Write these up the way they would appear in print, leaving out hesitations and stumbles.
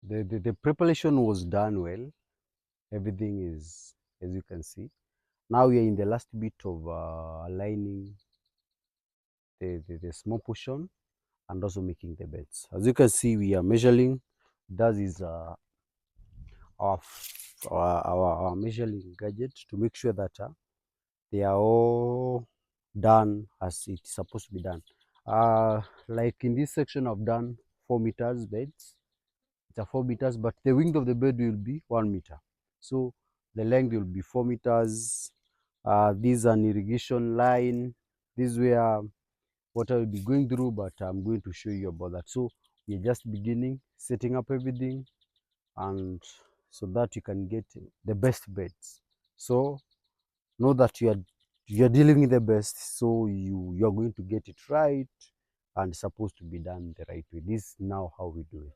The preparation was done well. Everything is, as you can see. Now we are in the last bit of aligning the small portion and also making the beds. As you can see, we are measuring. That is our, our measuring gadget to make sure that they are all done as it's supposed to be done. Like in this section, I've done 4 meters beds. It's a 4 meters, but the width of the bed will be 1 meter. So the length will be 4 meters. This is an irrigation line. This is where water will be going through, but I'm going to show you about that. So we're just beginning setting up everything, and so that you can get the best beds. So know that you are dealing with the best, so you are going to get it right and supposed to be done the right way. This is now how we do it.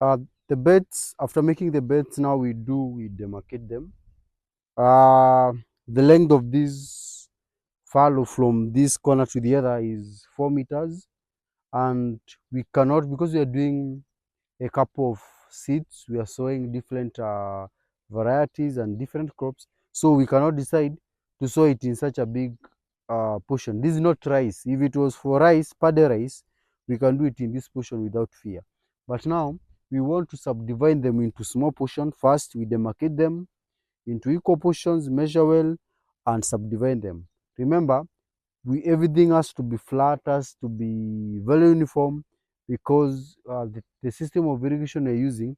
Uh, the beds, after making the beds, now we demarcate them. Uh, the length of this fallow from this corner to the other is 4 meters, and we cannot, because we are doing a couple of seeds, we are sowing different varieties and different crops, so we cannot decide to sow it in such a big portion. This is not rice. If it was for rice, paddy rice, we can do it in this portion without fear. But now we want to subdivide them into small portions. First, we demarcate them into equal portions, measure well, and subdivide them. Remember, everything has to be flat, has to be very uniform, because the system of irrigation we're using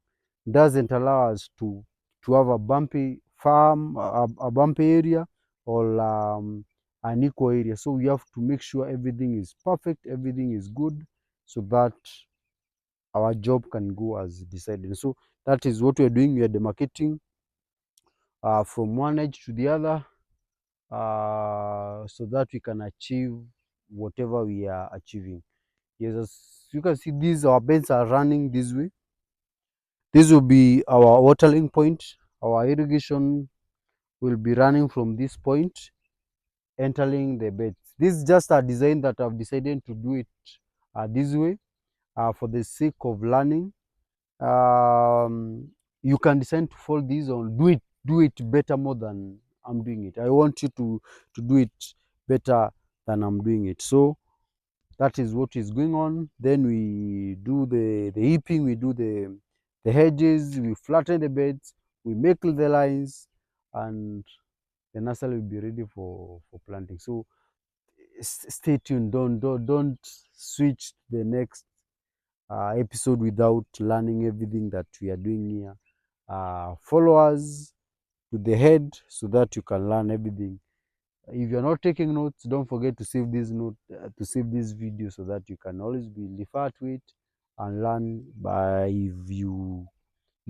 doesn't allow us to have a bumpy farm, a bumpy area, or an equal area. So we have to make sure everything is perfect, everything is good, so that our job can go as decided. So that is what we're doing. We are demarcating from one edge to the other, so that we can achieve whatever we are achieving. Yes, as you can see, these our beds are running this way. This will be our watering point. Our irrigation will be running from this point, entering the beds. This is just a design that I've decided to do it this way for the sake of learning. Um, you can decide to follow this or do it better more than I'm doing it. I want you to do it better than I'm doing it. So that is what is going on. Then we do the heaping, we do the hedges, we flatten the beds, we make the lines, and the nursery will be ready for planting. So stay tuned. Don't switch the next episode without learning everything that we are doing here. Follow us to the head so that you can learn everything. If you're not taking notes, don't forget to save this note, to save this video, so that you can always be refer to it and learn. By if you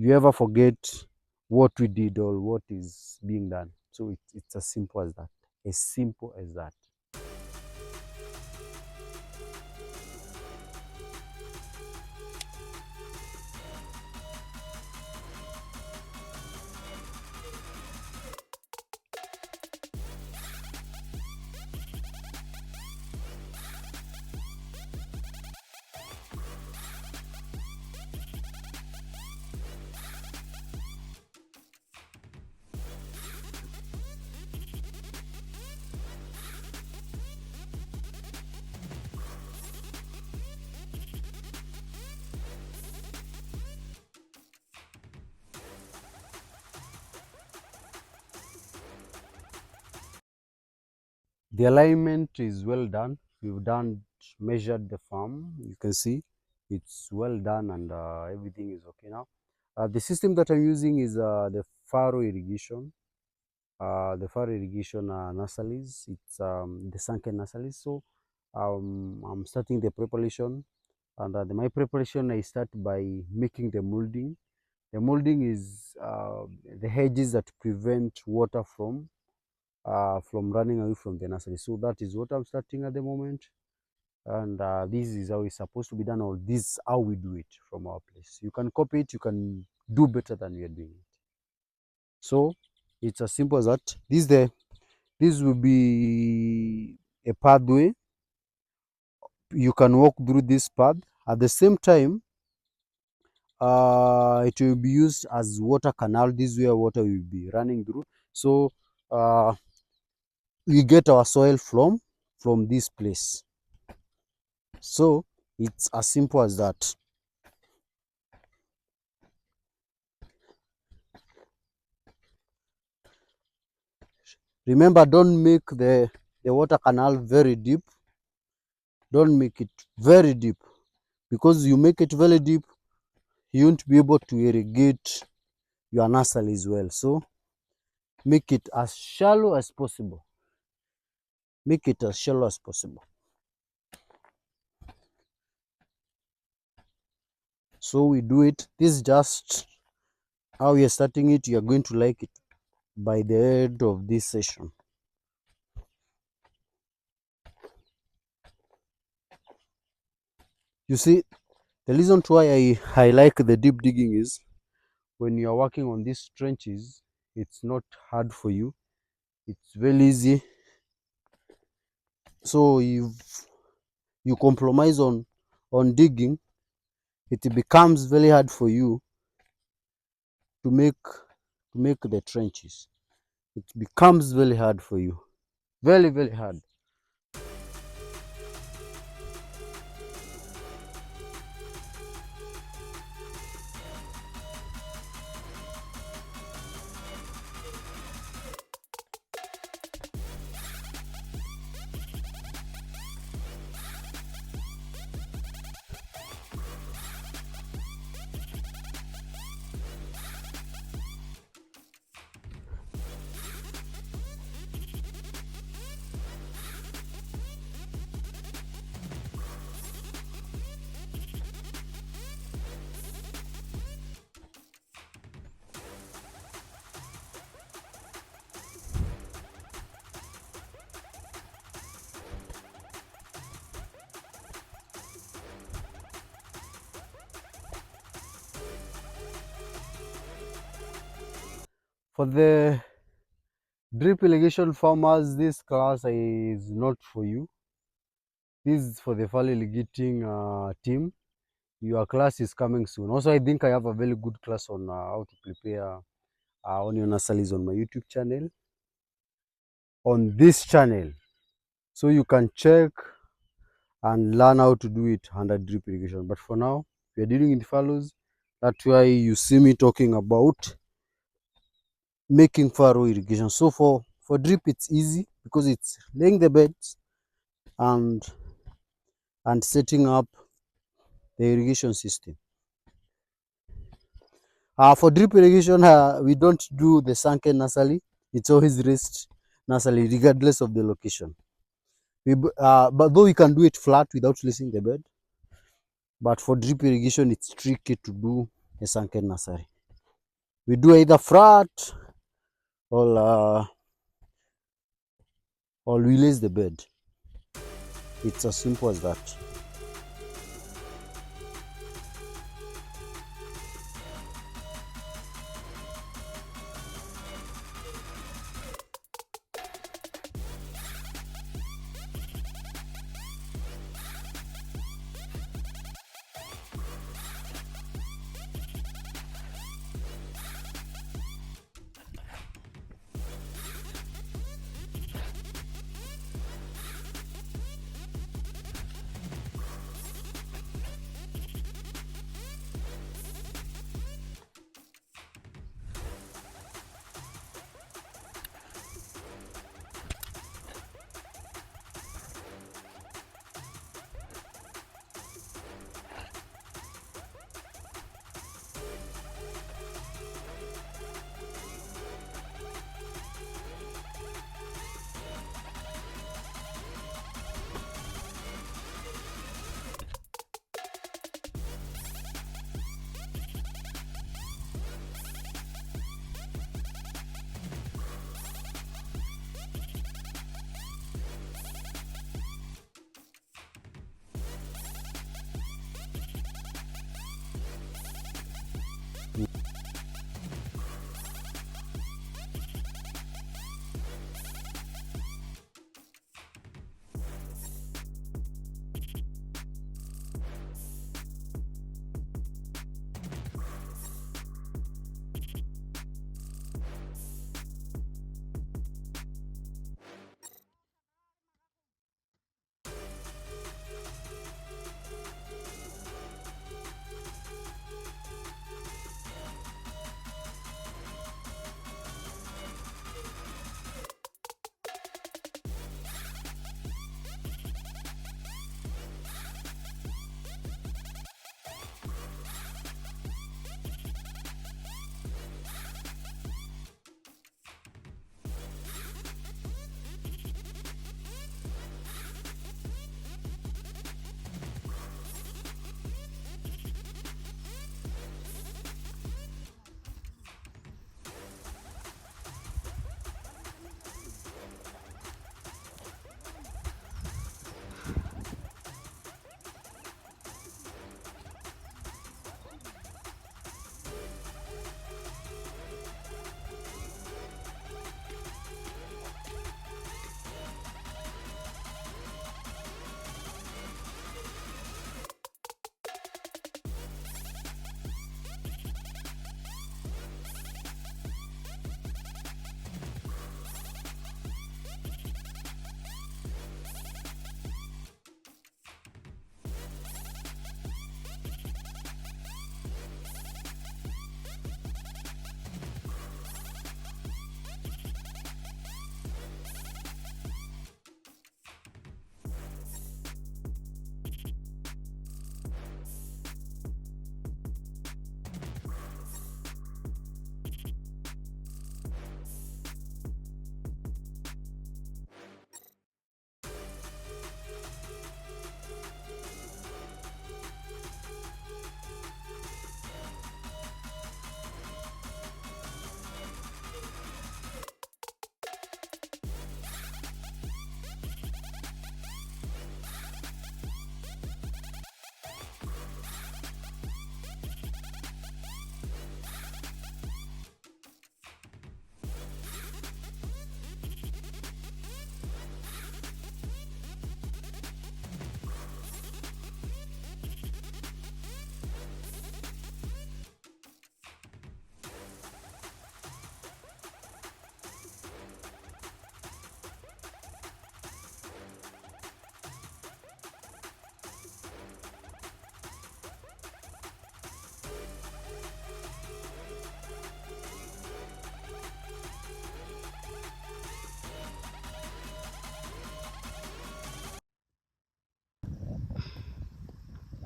ever forget what we did or what is being done. So it's as simple as that. As simple as that. The alignment is well done. We've measured the farm. You can see it's well done, and everything is okay now. The system that I'm using is the Furrow irrigation. The Furrow irrigation nurseries. It's the sunken nurseries. So I'm starting the preparation, and my preparation, I start by making the molding. The molding is the hedges that prevent water from running away from the nursery. So that is what I'm starting at the moment. And this is how it's supposed to be done, or this is how we do it from our place. You can copy it, you can do better than we are doing it. So it's as simple as that. This will be a pathway. You can walk through this path. At the same time, it will be used as water canal. This is where water will be running through. So we get our soil from this place. So it's as simple as that. Remember, don't make the water canal very deep. Don't make it very deep, because you make it very deep, you won't be able to irrigate your nursery as well. So make it as shallow as possible. Make it as shallow as possible. So we do it. This is just how we are starting it. You are going to like it by the end of this session. You see, the reason why I like the deep digging is, when you are working on these trenches, it's not hard for you. It's very easy. So if you compromise on digging, it becomes very hard for you to make the trenches. It becomes very hard for you. Very, very hard. For the drip irrigation farmers, this class is not for you. This is for the fall irrigating team. Your class is coming soon. Also, I think I have a very good class on how to prepare onion nurseries on my YouTube channel. On this channel, so you can check and learn how to do it under drip irrigation. But for now, we are dealing in fallows. That's why you see me talking about making furrow irrigation. So for drip, it's easy because it's laying the beds and setting up the irrigation system. For drip irrigation, we don't do the sunken nursery. It's always raised nursery, regardless of the location. But though we can do it flat without raising the bed, but for drip irrigation, it's tricky to do a sunken nursery. We do either flat or we raise the bed. It's as simple as that.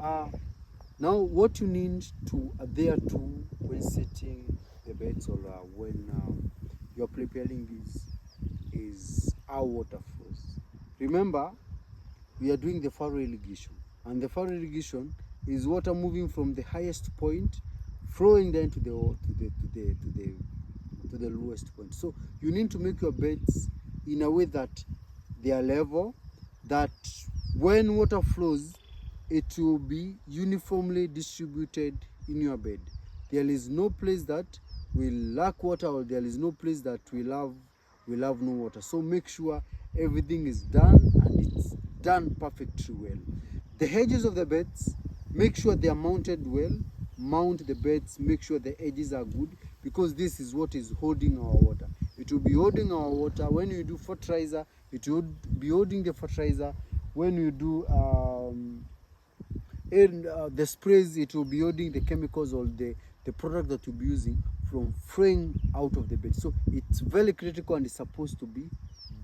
Now what you need to adhere to when setting the beds or when you're preparing this is how water flows. Remember, we are doing the furrow irrigation, and the furrow irrigation is water moving from the highest point flowing down to the lowest point. So you need to make your beds in a way that they are level, that when water flows, it will be uniformly distributed in your bed. There is no place that will lack water, or there is no place that will have no water. So make sure everything is done, and it's done perfectly well. The edges of the beds, make sure they are mounted well. Mount the beds, make sure the edges are good, because this is what is holding our water. It will be holding our water when you do fertilizer. It will be holding the fertilizer when you do the sprays. It will be holding the chemicals or the product that you'll be using from flowing out of the bed. So it's very critical, and it's supposed to be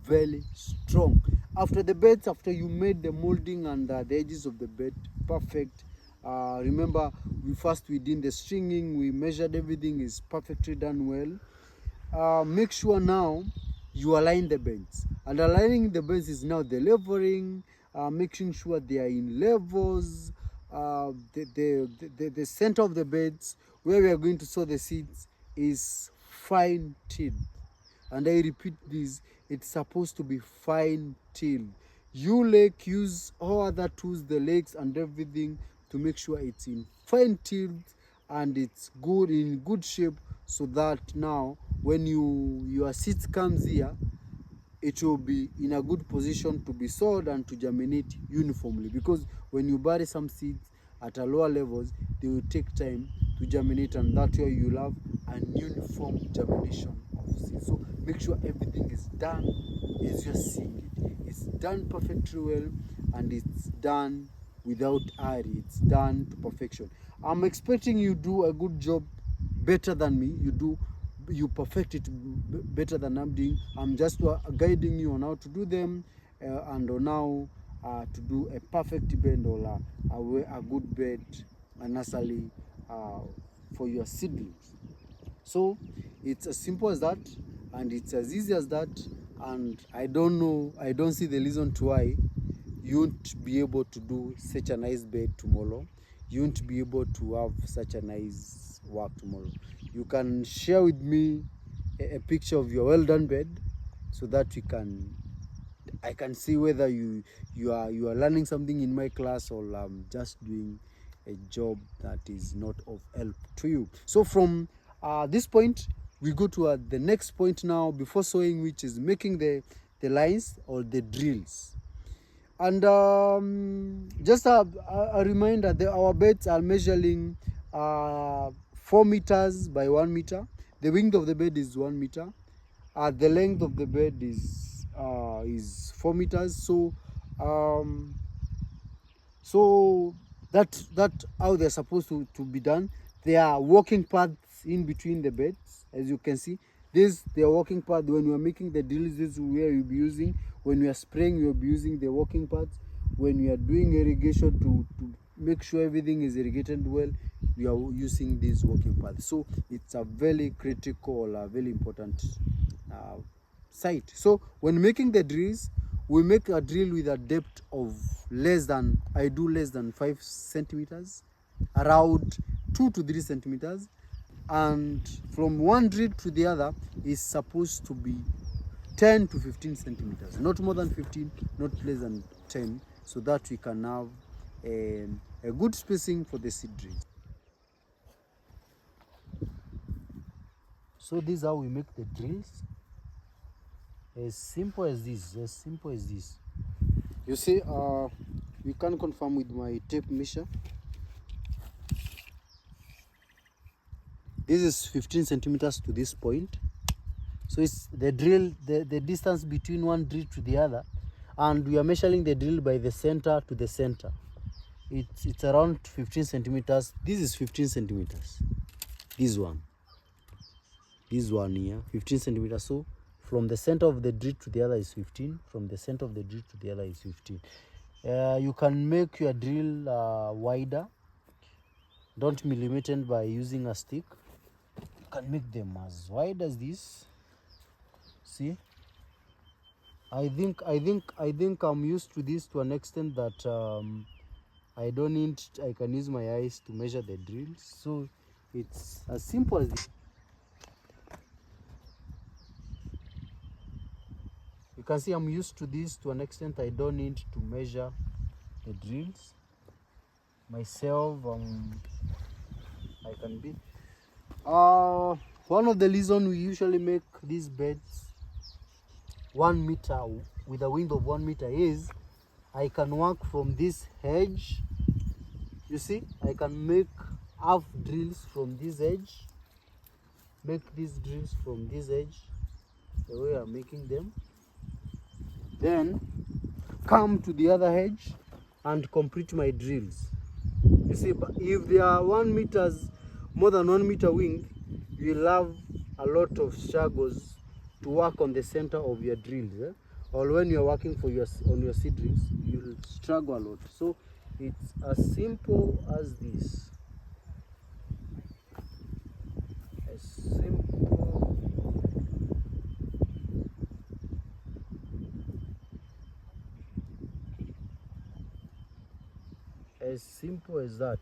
very strong. After the beds, after you made the molding and the edges of the bed perfect, remember we did the stringing, we measured everything is perfectly done well. Make sure now you align the beds, and aligning the beds is now the leveling, making sure they are in levels. The center of the beds where we are going to sow the seeds is fine tilled, and I repeat this, it's supposed to be fine tilled. You use all other tools, the legs and everything, to make sure it's in fine tilled and it's good, in good shape, so that now when your seeds comes here, it will be in a good position to be sowed and to germinate uniformly. Because when you bury some seeds at a lower levels, they will take time to germinate, and that way you'll have an uniform germination of seeds. So make sure everything is done as you're seeing it. It's done perfectly well, and it's done without hurry. It's done to perfection. I'm expecting you do a good job, better than me. You perfect it better than I'm doing. I'm just guiding you on how to do them, and on how to do a perfect bed, or a good bed, a nursery for your seedlings. So it's as simple as that, and it's as easy as that. And I don't see the reason to why you won't be able to do such a nice bed tomorrow. You won't be able to have such a nice work tomorrow. You can share with me a picture of your well done bed, so that I can see whether you are learning something in my class, or just doing a job that is not of help to you. So from this point, we go to the next point now before sowing, which is making the lines or the drills. And just a reminder, our beds are measuring 4 meters by 1 meter. The width of the bed is 1 meter. The length of the bed is 4 meters. So that how they're supposed to be done. There are walking paths in between the beds, as you can see. The walking path. When we are making the drills, this is where you'll be using. When we are spraying, you'll be using the walking paths. When we are doing irrigation, to make sure everything is irrigated well, we are using this walking path. So it's a very critical, very important site. So when making the drills, we make a drill with a depth of less than 5 centimeters, around 2 to 3 centimeters. And from one drill to the other is supposed to be 10 to 15 centimeters, not more than 15, not less than 10, so that we can have a good spacing for the seed drills. So this is how we make the drills. As simple as this, as simple as this. You see, we can confirm with my tape measure. This is 15 centimeters to this point. So it's the drill, the distance between one drill to the other, and we are measuring the drill by the center to the center. It's around 15 centimeters. This is 15 centimeters. This one here, 15 centimeters. So from the center of the drill to the other is 15. From the center of the drill to the other is 15. You can make your drill wider. Don't millimeter it by using a stick. You can make them as wide as this. See, I think I'm used to this to an extent that I don't need, I can use my eyes to measure the drills. So it's as simple as this. You can see I'm used to this to an extent I don't need to measure the drills myself. I can be one of the reasons we usually make these beds 1 meter with a width of 1 meter is I can work from this hedge. You see, I can make half drills from this edge, make these drills from this edge the way I'm making them, then come to the other edge and complete my drills. You see, but if they are 1 meters, more than 1 meter width, you'll have a lot of struggles to work on the center of your drills, or when you're working for on your seedlings, you'll struggle a lot. So it's as simple as this. As simple as that.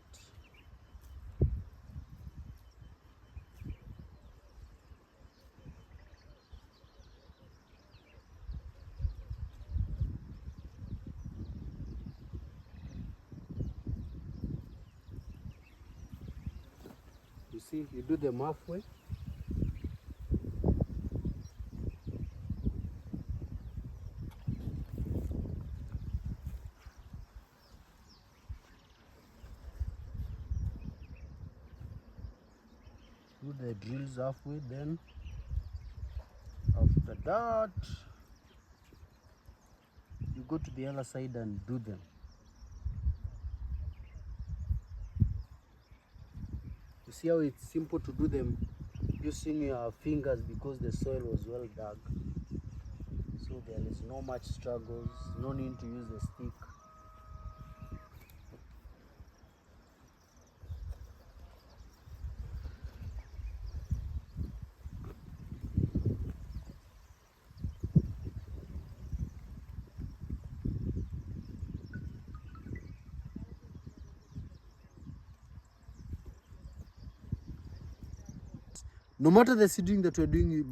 You see, you do them halfway. Do the drills halfway, then after that you go to the other side and do them. You see how it's simple to do them using your fingers because the soil was well dug. So there is no much struggles, no need to use the stick. No matter the seeding that you're doing,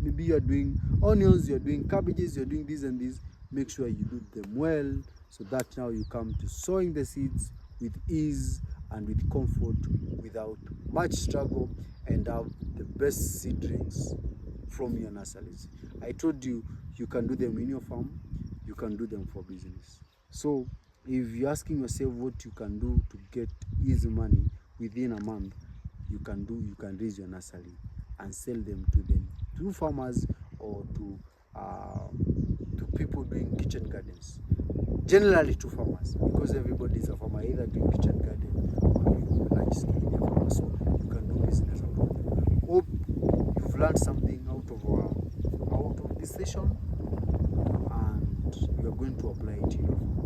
maybe you're doing onions, you're doing cabbages, you're doing this and this, make sure you do them well so that now you come to sowing the seeds with ease and with comfort without much struggle and have the best seedlings from your nurseries. I told you, you can do them in your farm, you can do them for business. So if you're asking yourself what you can do to get easy money within a month, you can raise your nursery and sell them to farmers or to people doing kitchen gardens. Generally to farmers, because everybody is a farmer, either doing kitchen garden or doing large scale farmer. So you can do business out of them. Hope you've learned something out of this session and you are going to apply it to your farm.